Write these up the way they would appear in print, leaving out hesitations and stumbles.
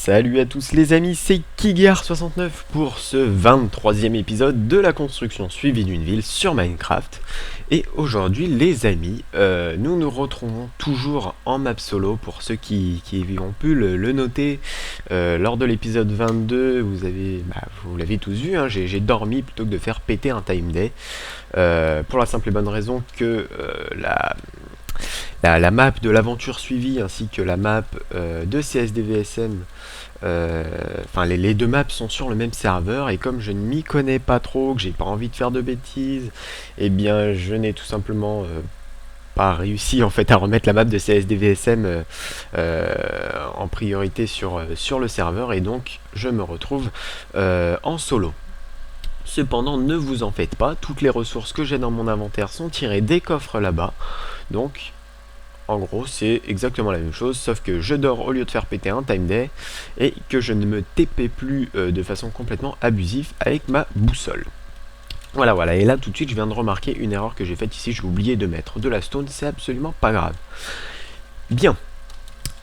Salut à tous les amis, c'est Kigar69 pour ce 23e épisode de la construction suivie d'une ville sur Minecraft. Et aujourd'hui les amis, nous nous retrouvons toujours en map solo. Pour ceux qui ont pu le noter lors de l'épisode 22, vous l'avez tous vu, hein, j'ai dormi plutôt que de faire péter un time day. Pour la simple et bonne raison que la map de l'aventure suivie ainsi que la map de CSDVSM, les deux maps sont sur le même serveur, et comme je ne m'y connais pas trop, que j'ai pas envie de faire de bêtises, eh bien je n'ai tout simplement pas réussi en fait à remettre la map de CSDVSM en priorité sur le serveur, et donc je me retrouve en solo. Cependant, ne vous en faites pas, toutes les ressources que j'ai dans mon inventaire sont tirées des coffres là-bas, donc en gros, c'est exactement la même chose, sauf que je dors au lieu de faire péter un time day, et que je ne me TP plus de façon complètement abusive avec ma boussole. Voilà, et là tout de suite je viens de remarquer une erreur que j'ai faite ici, j'ai oublié de mettre de la stone, c'est absolument pas grave. Bien,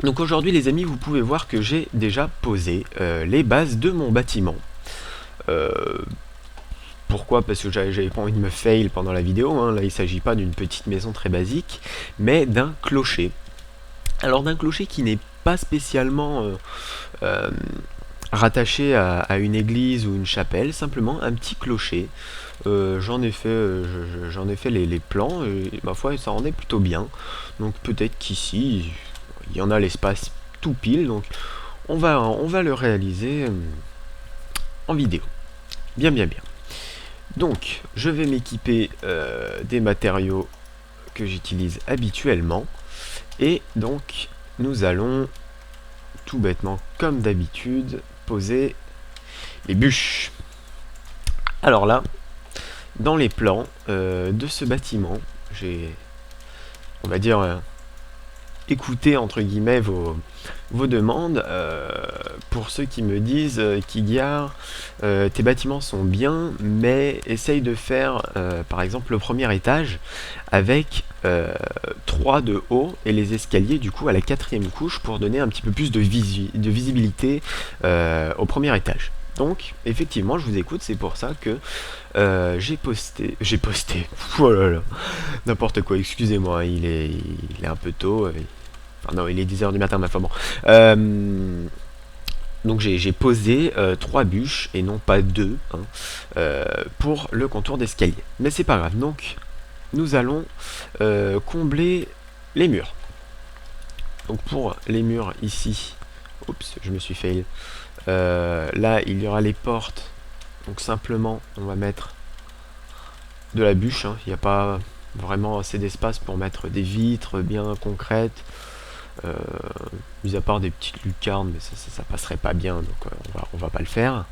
donc aujourd'hui les amis, vous pouvez voir que j'ai déjà posé les bases de mon bâtiment. Pourquoi? Parce que j'avais pas envie de me fail pendant la vidéo, hein. Là il s'agit pas d'une petite maison très basique, mais d'un clocher. Alors d'un clocher qui n'est pas spécialement rattaché à une église ou une chapelle, simplement un petit clocher. J'en ai fait les plans, et ma foi ça rendait plutôt bien. Donc peut-être qu'ici il y en a l'espace tout pile, donc on va le réaliser en vidéo. Bien. Donc, je vais m'équiper des matériaux que j'utilise habituellement. Et donc, nous allons, tout bêtement, comme d'habitude, poser les bûches. Alors là, dans les plans de ce bâtiment, j'ai, on va dire, écouté, entre guillemets, vos demandes. Pour ceux qui me disent Kigar, tes bâtiments sont bien, mais essaye de faire par exemple le premier étage avec 3 de haut et les escaliers du coup à la 4e couche pour donner un petit peu plus de visibilité au premier étage. Donc effectivement je vous écoute, c'est pour ça que j'ai posté, oh là là, n'importe quoi, excusez-moi, il est un peu tôt, enfin non, il est 10h du matin, ma foi, bon. Donc j'ai posé 3 bûches et non pas 2, hein, pour le contour d'escalier. Mais c'est pas grave, donc nous allons combler les murs. Donc pour les murs ici, oups, je me suis fail. Là il y aura les portes, donc simplement on va mettre de la bûche, hein. Il n'y a pas vraiment assez d'espace pour mettre des vitres bien concrètes. Mis à part des petites lucarnes, mais ça passerait pas bien, donc on va pas le faire.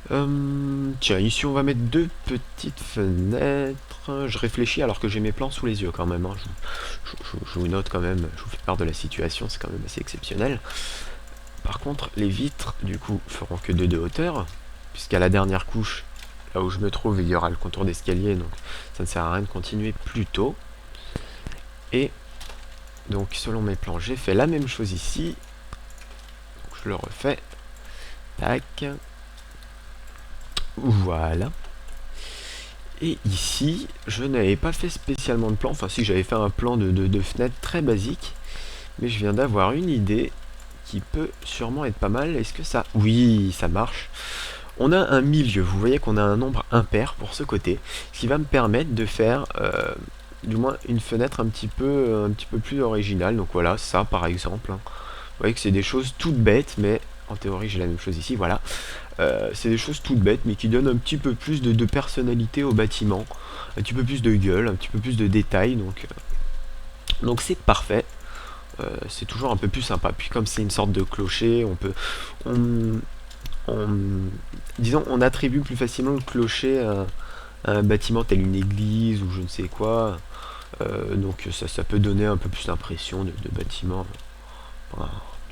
Tiens, ici on va mettre 2 petites fenêtres. Je réfléchis alors que j'ai mes plans sous les yeux quand même, hein. Je vous note quand même, je vous fais part de la situation, c'est quand même assez exceptionnel. Par contre, les vitres, du coup, feront que 2 de hauteur, puisqu'à la dernière couche, là où je me trouve, il y aura le contour d'escalier, donc ça ne sert à rien de continuer plus tôt. Et donc selon mes plans, j'ai fait la même chose ici. Donc, je le refais. Tac. Voilà. Et ici, je n'avais pas fait spécialement de plan. Enfin si, j'avais fait un plan de fenêtre très basique. Mais je viens d'avoir une idée qui peut sûrement être pas mal. Est-ce que ça... Oui, ça marche. On a un milieu. Vous voyez qu'on a un nombre impair pour ce côté. Ce qui va me permettre de faire... du moins une fenêtre un petit peu plus originale. Donc voilà, ça par exemple, hein. Vous voyez que c'est des choses toutes bêtes, mais en théorie j'ai la même chose ici, voilà. C'est des choses toutes bêtes, mais qui donnent un petit peu plus de personnalité au bâtiment, un petit peu plus de gueule, un petit peu plus de détails, donc c'est parfait. C'est toujours un peu plus sympa. Puis comme c'est une sorte de clocher, disons, on attribue plus facilement le clocher à un bâtiment tel une église ou je ne sais quoi. Donc ça peut donner un peu plus l'impression de bâtiment,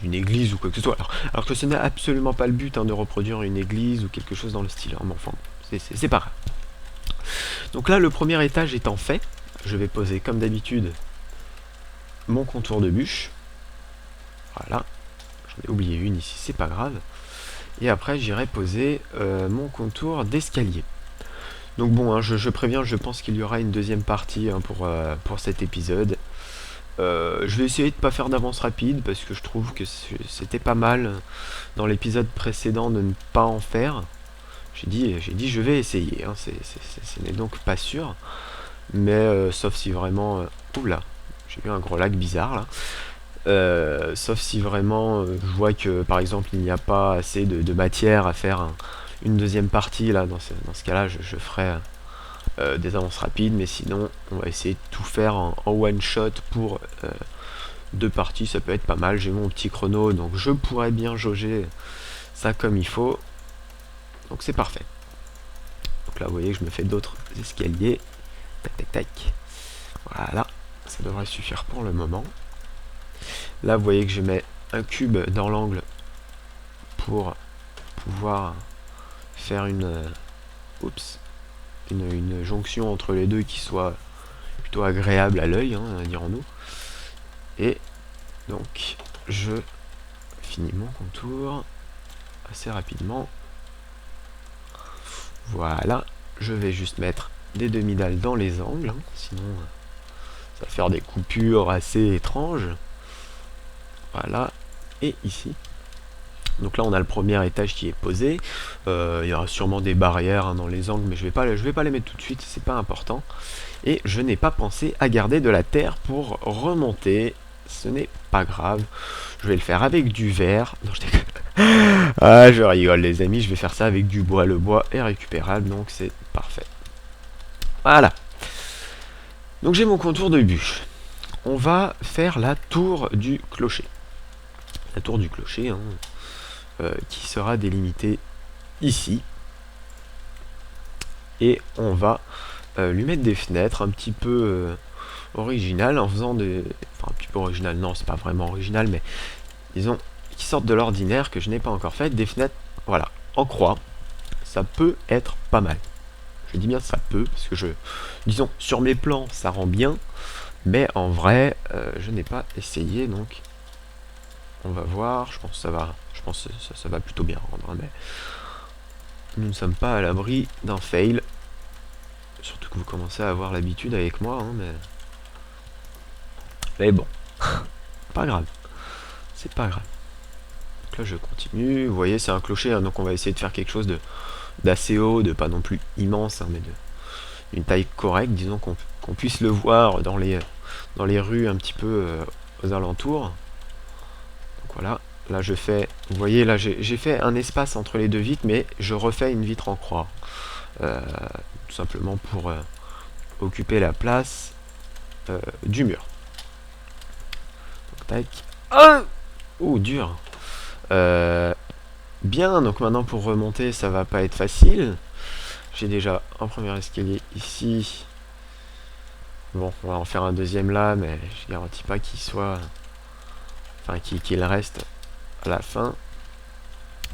d'une église ou quoi que ce soit. Alors que ce n'est absolument pas le but, hein, de reproduire une église ou quelque chose dans le style, hein, mais enfin, c'est pas grave. Donc là, le premier étage étant fait, je vais poser comme d'habitude mon contour de bûche. Voilà, J'en ai oublié une ici, c'est pas grave. Et après, j'irai poser mon contour d'escalier. Donc bon, hein, je préviens, je pense qu'il y aura une deuxième partie hein, pour cet épisode. Je vais essayer de pas faire d'avance rapide parce que je trouve que c'était pas mal dans l'épisode précédent de ne pas en faire. J'ai dit je vais essayer, hein, ce n'est donc pas sûr. Mais sauf si vraiment... oula, j'ai eu un gros lag bizarre là. Sauf si vraiment je vois que par exemple il n'y a pas assez de matière à faire une deuxième partie là, dans ce cas là je ferai des avances rapides, mais sinon on va essayer de tout faire en one shot pour deux parties, ça peut être pas mal. J'ai mon petit chrono donc je pourrais bien jauger ça comme il faut, donc c'est parfait. Donc là vous voyez que je me fais d'autres escaliers, tac tac tac, voilà, ça devrait suffire pour le moment. Là, vous voyez que je mets un cube dans l'angle pour pouvoir faire une jonction entre les deux qui soit plutôt agréable à l'œil, hein, dirons-nous. Et donc, je finis mon contour assez rapidement. Voilà, je vais juste mettre des demi-dalles dans les angles, hein, sinon ça va faire des coupures assez étranges. Voilà, et ici. Donc là on a le premier étage qui est posé. Il y aura sûrement des barrières hein, dans les angles, mais je vais pas les mettre tout de suite, c'est pas important. Et je n'ai pas pensé à garder de la terre pour remonter. Ce n'est pas grave. Je vais le faire avec du verre. Non, ah, je rigole les amis, je vais faire ça avec du bois. Le bois est récupérable, donc c'est parfait. Voilà. Donc j'ai mon contour de bûche. On va faire la tour du clocher. La tour du clocher, hein, qui sera délimitée ici. Et on va lui mettre des fenêtres un petit peu originales, en faisant des... Enfin, un petit peu original, non, c'est pas vraiment original, mais disons, qui sortent de l'ordinaire, que je n'ai pas encore fait. Des fenêtres, voilà, en croix. Ça peut être pas mal. Je dis bien ça peut, parce que disons, sur mes plans, ça rend bien. Mais en vrai, je n'ai pas essayé, donc... On va voir, je pense que ça va, ça va plutôt bien rendre, hein, mais nous ne sommes pas à l'abri d'un fail. Surtout que vous commencez à avoir l'habitude avec moi, hein, mais bon, pas grave, c'est pas grave. Donc là je continue, vous voyez c'est un clocher, hein, donc on va essayer de faire quelque chose d'assez haut, de pas non plus immense, hein, mais d'une taille correcte, disons qu'on puisse le voir dans les rues un petit peu aux alentours. Voilà, là je fais, vous voyez là j'ai fait un espace entre les deux vitres, mais je refais une vitre en croix. Tout simplement pour occuper la place du mur. Donc, tac. Oh, dur. Bien, donc maintenant pour remonter, ça va pas être facile. J'ai déjà un premier escalier ici. Bon, on va en faire un deuxième là, mais je garantis pas qu'il soit... Enfin, qu'il reste à la fin.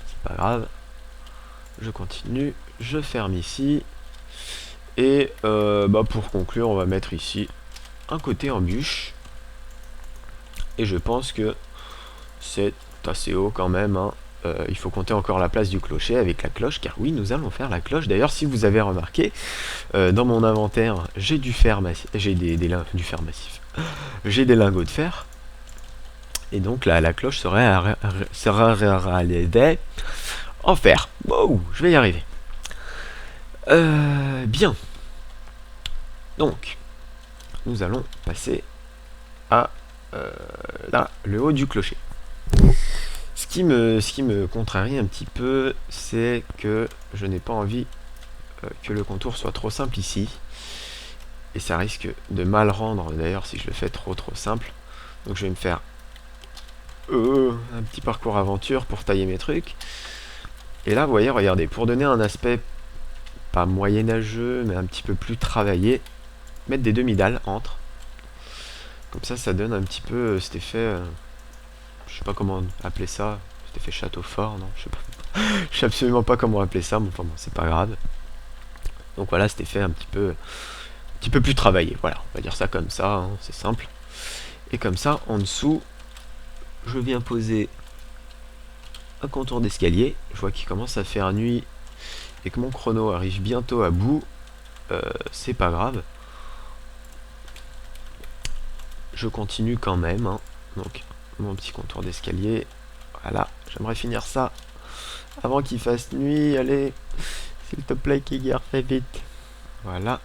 C'est pas grave. Je continue. Je ferme ici. Et pour conclure, on va mettre ici un côté en bûche. Et je pense que c'est assez haut quand même, hein. Il faut compter encore la place du clocher avec la cloche, car oui, nous allons faire la cloche. D'ailleurs, si vous avez remarqué, dans mon inventaire, j'ai du fer massif, j'ai du fer massif, j'ai des lingots de fer, et donc là, la cloche sera en fer. Wow, je vais y arriver. Bien. Donc, nous allons passer à là, le haut du clocher. Ce qui me contrarie un petit peu, c'est que je n'ai pas envie que le contour soit trop simple ici. Et ça risque de mal rendre, d'ailleurs, si je le fais trop simple. Donc je vais me faire un petit parcours aventure pour tailler mes trucs. Et là, vous voyez, regardez, pour donner un aspect pas moyenâgeux, mais un petit peu plus travaillé, mettre des demi-dalles entre. Comme ça donne un petit peu cet effet... je sais pas comment appeler ça. Cet effet château fort, non, je sais pas. Je sais absolument pas comment appeler ça, mais enfin bon, c'est pas grave. Donc voilà, cet effet un petit peu plus travaillé. Voilà, on va dire ça comme ça, hein, c'est simple. Et comme ça, en dessous, je viens poser un contour d'escalier. Je vois qu'il commence à faire nuit et que mon chrono arrive bientôt à bout. C'est pas grave. Je continue quand même, hein. Donc mon petit contour d'escalier. Voilà, j'aimerais finir ça avant qu'il fasse nuit. Allez, s'il te plaît, Kiger, fais vite. Voilà.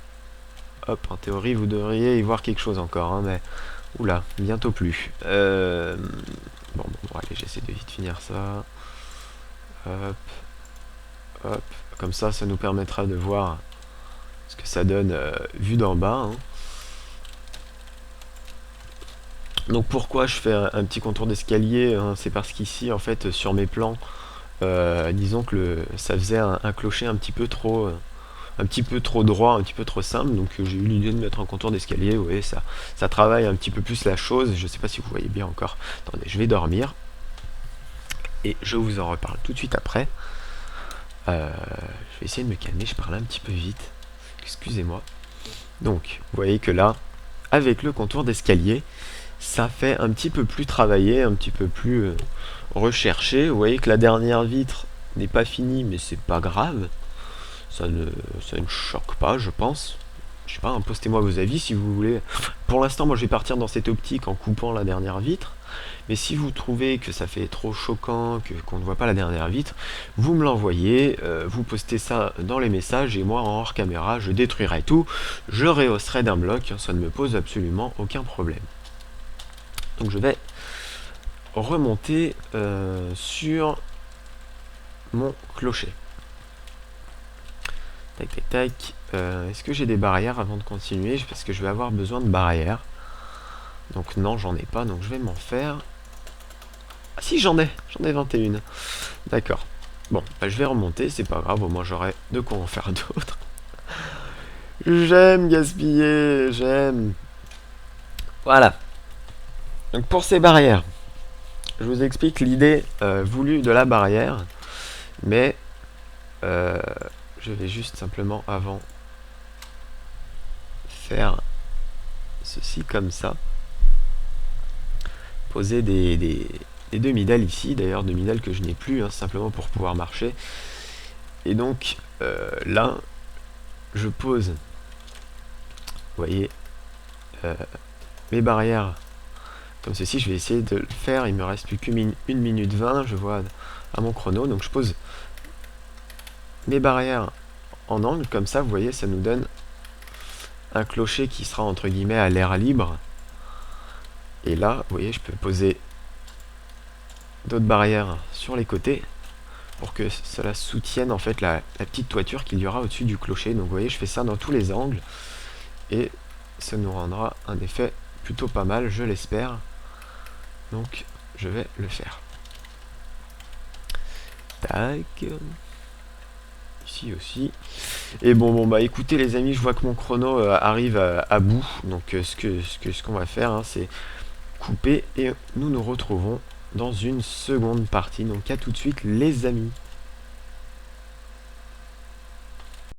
Hop, en théorie, vous devriez y voir quelque chose encore, hein, mais... Oula, bientôt plus. Bon, allez, j'essaie de vite finir ça. Hop, hop. Comme ça nous permettra de voir ce que ça donne vu d'en bas, hein. Donc pourquoi je fais un petit contour d'escalier, hein, c'est parce qu'ici, en fait, sur mes plans, disons que ça faisait un clocher un petit peu trop droit, un petit peu trop simple, donc j'ai eu l'idée de mettre un contour d'escalier. Vous voyez, ça travaille un petit peu plus la chose. Je sais pas si vous voyez bien encore. Attendez, je vais dormir et je vous en reparle tout de suite après. Je vais essayer de me calmer, je parle un petit peu vite, excusez-moi. Donc vous voyez que là, avec le contour d'escalier, ça fait un petit peu plus travaillé, un petit peu plus recherché. Vous voyez que la dernière vitre n'est pas finie, mais c'est pas grave. Ça ne choque pas, je pense. Je sais pas, hein, postez-moi vos avis si vous voulez. Pour l'instant, moi je vais partir dans cette optique en coupant la dernière vitre. Mais si vous trouvez que ça fait trop choquant, qu'on ne voit pas la dernière vitre, vous me l'envoyez, vous postez ça dans les messages et moi en hors caméra, je détruirai tout, je rehausserai d'un bloc, ça ne me pose absolument aucun problème. Donc je vais remonter sur mon clocher. Tac, tac, tac. Est-ce que j'ai des barrières avant de continuer? Parce que je vais avoir besoin de barrières. Donc non, j'en ai pas, donc je vais m'en faire. Ah si, j'en ai 21. D'accord. Bon, bah, je vais remonter, c'est pas grave, au moins j'aurai de quoi en faire d'autres. J'aime gaspiller, j'aime. Voilà. Donc pour ces barrières, je vous explique l'idée voulue de la barrière, mais je vais juste simplement avant faire ceci comme ça. Poser des demi-dalles ici, d'ailleurs demi-dalles que je n'ai plus, hein, simplement pour pouvoir marcher. Et donc là, je pose, vous voyez, mes barrières comme ceci. Je vais essayer de le faire, il me reste plus qu'une minute 20, je vois à mon chrono, donc je pose mes barrières en angle, comme ça, vous voyez, ça nous donne un clocher qui sera entre guillemets à l'air libre. Et là, vous voyez, je peux poser d'autres barrières sur les côtés pour que cela soutienne en fait la petite toiture qu'il y aura au-dessus du clocher. Donc vous voyez, je fais ça dans tous les angles et ça nous rendra un effet plutôt pas mal, je l'espère. Donc je vais le faire. Tac. Ici aussi. Et bon bah écoutez les amis, je vois que mon chrono arrive à bout. Donc ce qu'on va faire, hein, c'est couper et nous nous retrouvons dans une seconde partie. Donc à tout de suite les amis.